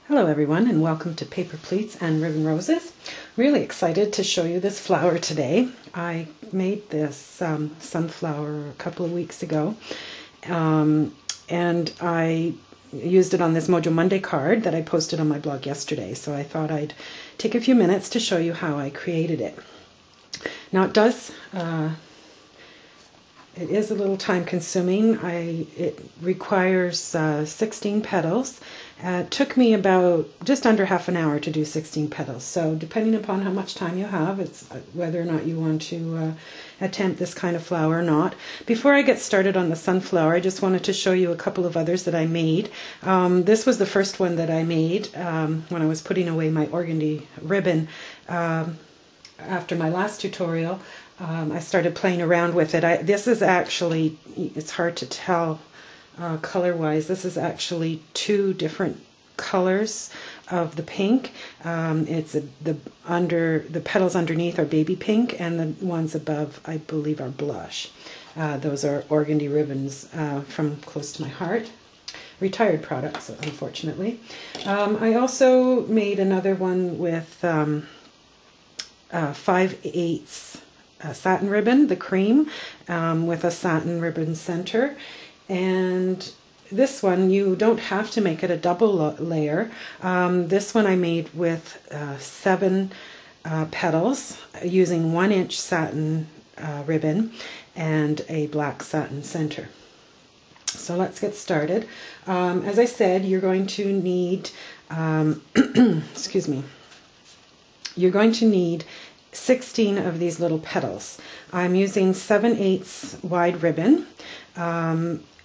Hello everyone, and welcome to Paper Pleats and Ribbon Roses. Really excited to show you this flower today. I made this sunflower a couple of weeks ago, and I used it on this Mojo Monday card that I posted on my blog yesterday. So I thought I'd take a few minutes to show you how I created it. Now it is a little time consuming. It requires 16 petals. It took me about just under half an hour to do 16 petals. So depending upon how much time you have, it's whether or not you want to attempt this kind of flower or not. Before I get started on the sunflower, I just wanted to show you a couple of others that I made. This was the first one that I made when I was putting away my organdy ribbon after my last tutorial. I started playing around with it. This is actually, it's hard to tell color-wise, this is actually two different colors of the pink. The petals underneath are baby pink, and the ones above, I believe, are blush. Those are organdy ribbons from close to my heart. Retired products, unfortunately. I also made another one with 5/8 satin ribbon, the cream, with a satin ribbon center. And this one, you don't have to make it a double layer. This one I made with 7 petals using 1-inch satin ribbon and a black satin center. So let's get started. As I said, you're going to need, excuse me, you're going to need 16 of these little petals. I'm using 7/8 wide ribbon,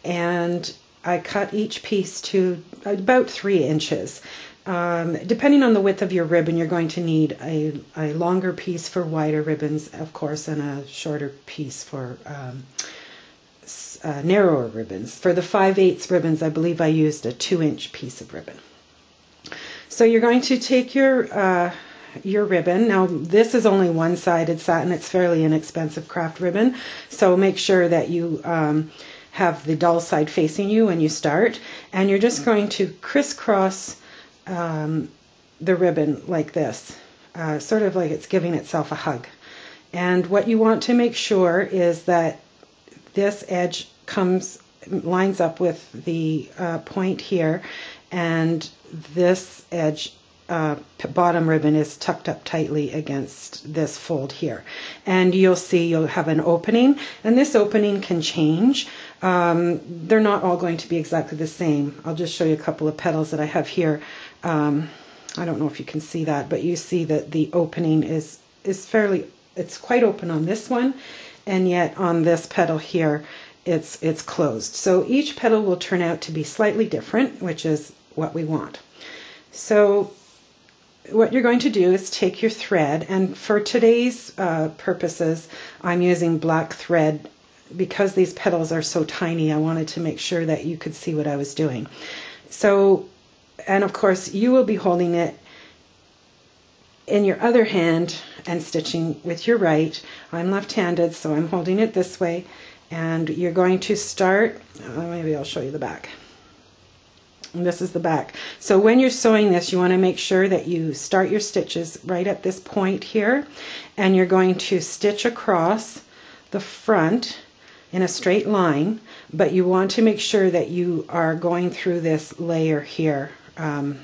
and I cut each piece to about 3 inches. Depending on the width of your ribbon, you're going to need a longer piece for wider ribbons, of course, and a shorter piece for narrower ribbons. For the 5/8 ribbons, I believe I used a 2-inch piece of ribbon. So you're going to take your ribbon. Now this is only one-sided satin. It's fairly inexpensive craft ribbon, so make sure that you have the dull side facing you when you start, and you're just going to crisscross the ribbon like this, sort of like it's giving itself a hug. And what you want to make sure is that this edge lines up with the point here, and this edge bottom ribbon is tucked up tightly against this fold here. And you'll see you'll have an opening, and this opening can change. They're not all going to be exactly the same. I'll just show you a couple of petals that I have here. I don't know if you can see that, but you see that the opening is it's quite open on this one, and yet on this petal here it's closed. So each petal will turn out to be slightly different, which is what we want. So what you're going to do is take your thread, and for today's purposes, I'm using black thread because these petals are so tiny. I wanted to make sure that you could see what I was doing. So, and of course, you will be holding it in your other hand and stitching with your right. I'm left-handed, so I'm holding it this way, and you're going to start, maybe I'll show you the back. And this is the back. So when you're sewing this, you want to make sure that you start your stitches right at this point here, and you're going to stitch across the front in a straight line, but you want to make sure that you are going through this layer here. I'm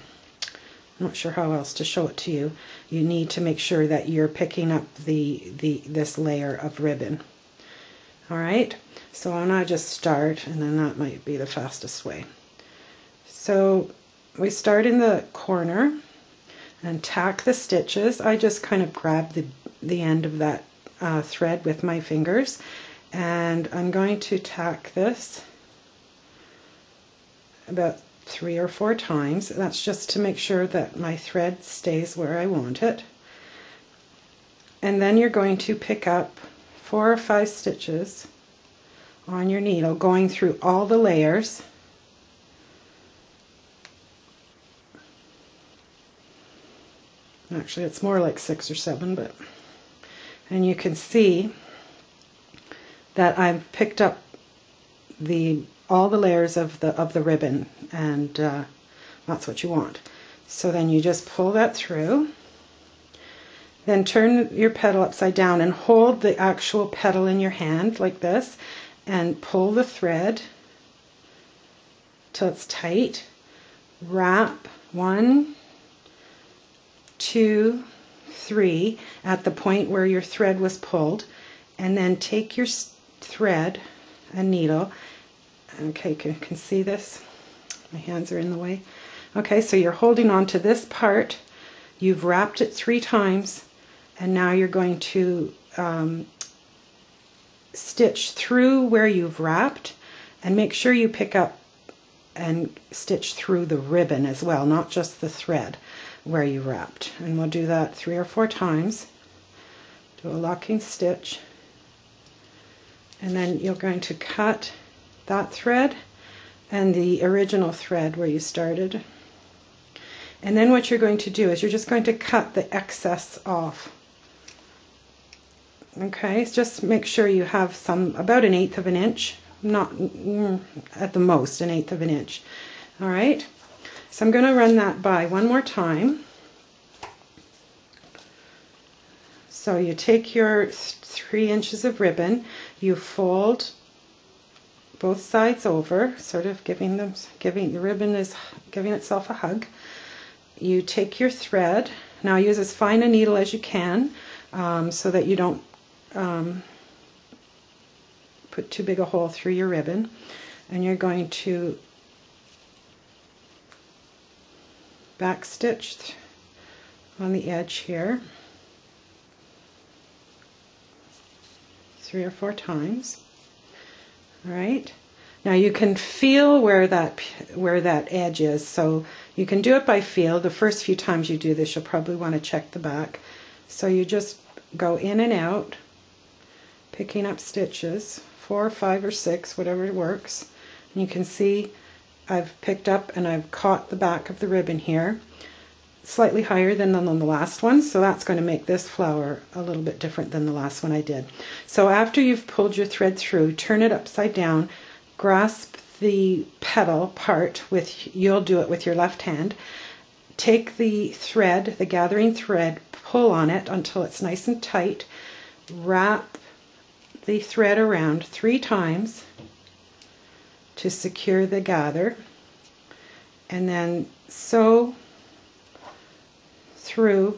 not sure how else to show it to you. You need to make sure that you're picking up this layer of ribbon. All right, so I'm going to just start, and then that might be the fastest way. So we start in the corner and tack the stitches. I just kind of grab the end of that thread with my fingers, and I'm going to tack this about 3 or 4 times. That's just to make sure that my thread stays where I want it. And then you're going to pick up 4 or 5 stitches on your needle, going through all the layers. Actually, it's more like 6 or 7, and you can see that I've picked up all the layers of the ribbon, and that's what you want. So then you just pull that through. Then turn your petal upside down and hold the actual petal in your hand like this and pull the thread till it's tight. Wrap 1, 2, 3 at the point where your thread was pulled, and then take your thread and needle. Okay, you can see this? My hands are in the way. Okay, so you're holding on to this part. You've wrapped it 3 times. And now you're going to stitch through where you've wrapped, and make sure you pick up and stitch through the ribbon as well, not just the thread where you wrapped. And we'll do that 3 or 4 times. Do a locking stitch. And then you're going to cut that thread and the original thread where you started. And then what you're going to do is you're just going to cut the excess off. Okay, just make sure you have about 1/8 of an inch, not at the most 1/8 of an inch. All right, so I'm going to run that by one more time. So you take your 3 inches of ribbon, you fold both sides over, sort of giving the ribbon is giving itself a hug. You take your thread. Now use as fine a needle as you can, so that you don't put too big a hole through your ribbon. And you're going to back stitch on the edge here 3 or 4 times. All right. Now you can feel where that edge is, so you can do it by feel. The first few times you do this, you'll probably want to check the back. So you just go in and out, picking up stitches, 4 or 5 or 6, whatever works. And you can see I've picked up and I've caught the back of the ribbon here, slightly higher than on the last one, so that's going to make this flower a little bit different than the last one I did. So after you've pulled your thread through, turn it upside down, grasp the petal part you'll do it with your left hand, take the thread, the gathering thread, pull on it until it's nice and tight, wrap the thread around 3 times to secure the gather, and then sew through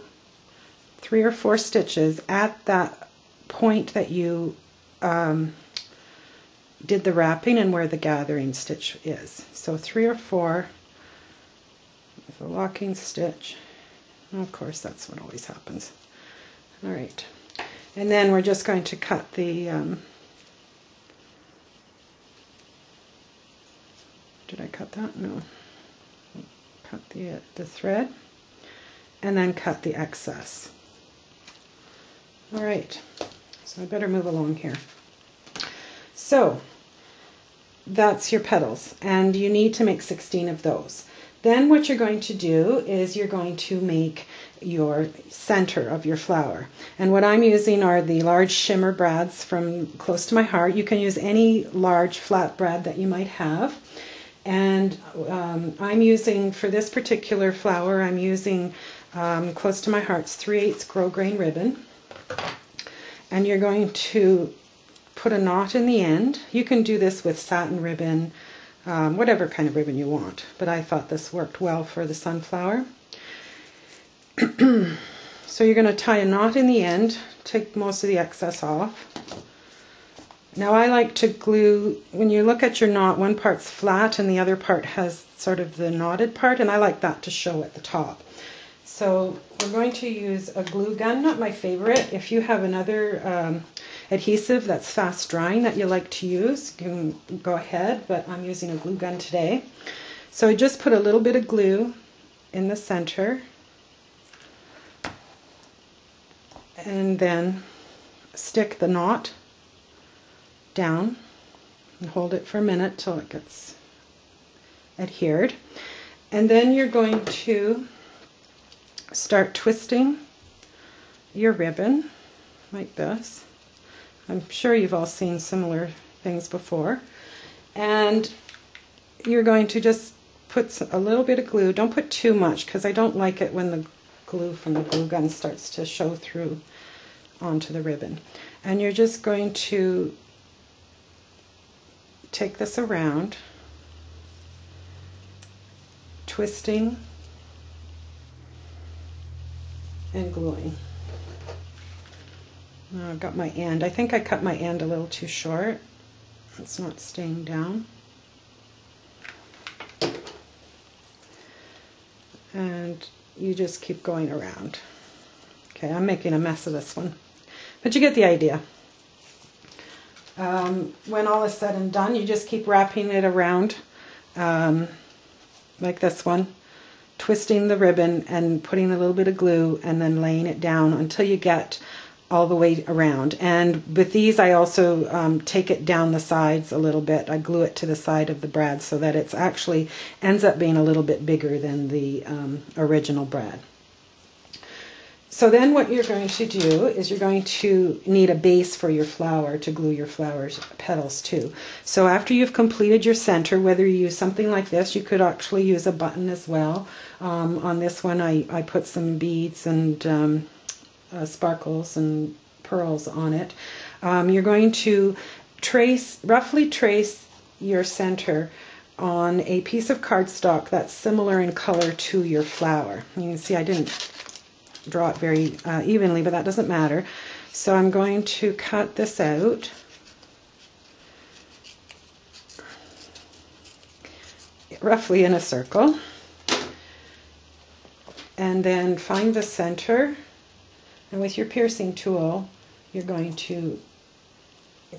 3 or 4 stitches at that point that you did the wrapping and where the gathering stitch is. So 3 or 4 with a locking stitch. And of course, that's what always happens. All right, and then we're just going to cut the did I cut that? No. Cut the thread, and then cut the excess. All right, so I better move along here. So that's your petals, and you need to make 16 of those. Then what you're going to do is you're going to make your center of your flower. And what I'm using are the large shimmer brads from Close to My Heart. You can use any large flat brad that you might have. And I'm using, for this particular flower, I'm using Close to My Heart's 3/8 grosgrain ribbon. And you're going to put a knot in the end. You can do this with satin ribbon, whatever kind of ribbon you want, but I thought this worked well for the sunflower. So you're going to tie a knot in the end, take most of the excess off. Now I like to glue, when you look at your knot, one part's flat and the other part has sort of the knotted part, and I like that to show at the top. So we're going to use a glue gun, not my favorite. If you have another adhesive that's fast drying that you like to use, you can go ahead, but I'm using a glue gun today. So I just put a little bit of glue in the center, and then stick the knot down and hold it for a minute till it gets adhered. And then you're going to start twisting your ribbon like this. I'm sure you've all seen similar things before. And you're going to just put a little bit of glue. Don't put too much because I don't like it when the glue from the glue gun starts to show through onto the ribbon. And you're just going to take this around, twisting and gluing. Now I've got my end. I think I cut my end a little too short. It's not staying down. And you just keep going around. Okay, I'm making a mess of this one, but you get the idea. When all is said and done, you just keep wrapping it around like this one, twisting the ribbon and putting a little bit of glue and then laying it down until you get all the way around. And with these, I also take it down the sides a little bit. I glue it to the side of the brad so that it's actually ends up being a little bit bigger than the original brad. So then what you're going to do is you're going to need a base for your flower to glue your flower's petals to. So after you've completed your center, whether you use something like this, you could actually use a button as well. On this one, I put some beads and sparkles and pearls on it. You're going to roughly trace your center on a piece of cardstock that's similar in color to your flower. You can see I didn't draw it very evenly, but that doesn't matter. So I'm going to cut this out. Roughly in a circle. And then find the center. And with your piercing tool, you're going to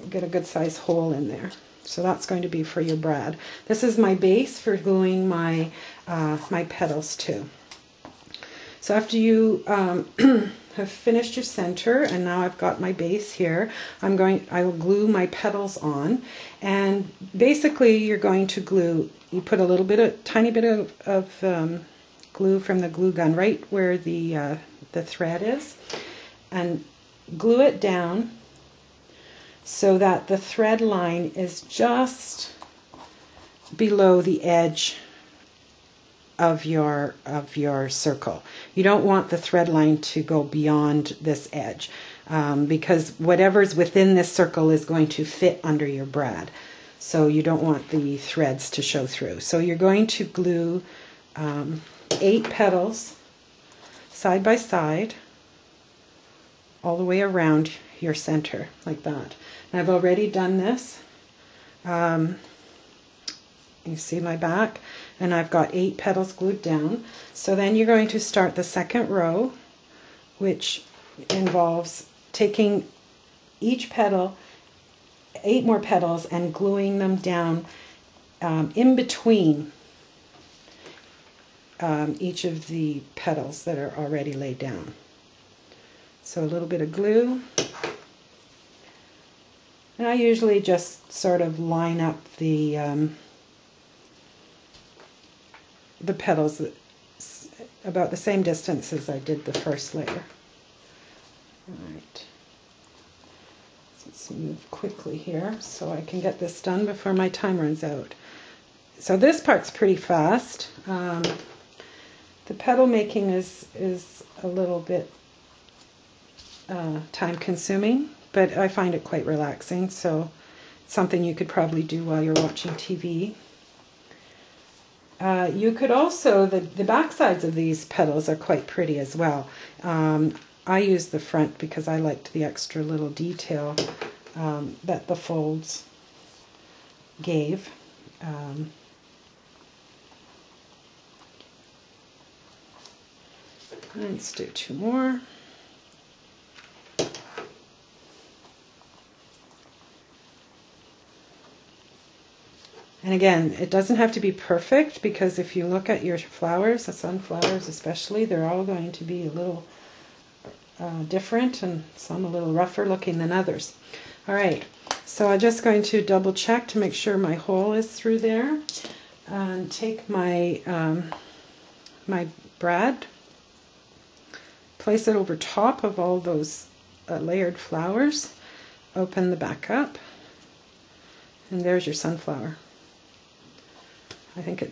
get a good size hole in there. So that's going to be for your brad. This is my base for gluing my my petals to. So after you have finished your center, and now I've got my base here, I will glue my petals on. And basically, you're going to glue. You put a tiny bit of glue from the glue gun right where the thread is, and glue it down so that the thread line is just below the edge of your circle. You don't want the thread line to go beyond this edge because whatever's within this circle is going to fit under your brad. So you don't want the threads to show through. So you're going to glue 8 petals side by side all the way around your center like that. And I've already done this. You see my back, and I've got 8 petals glued down. So then you're going to start the second row, which involves taking each petal, 8 more petals, and gluing them down in between each of the petals that are already laid down. So a little bit of glue. And I usually just sort of line up the petals about the same distance as I did the first layer. All right. So let's move quickly here so I can get this done before my time runs out. So this part's pretty fast. The petal making is a little bit time consuming, but I find it quite relaxing, so it's something you could probably do while you're watching TV. You could also, the back sides of these petals are quite pretty as well. I use the front because I liked the extra little detail that the folds gave. Let's do 2 more. And again, it doesn't have to be perfect, because if you look at your flowers, the sunflowers especially, they're all going to be a little different, and some a little rougher looking than others. All right, so I'm just going to double check to make sure my hole is through there, and take my my brad, place it over top of all those layered flowers, open the back up, and there's your sunflower. I think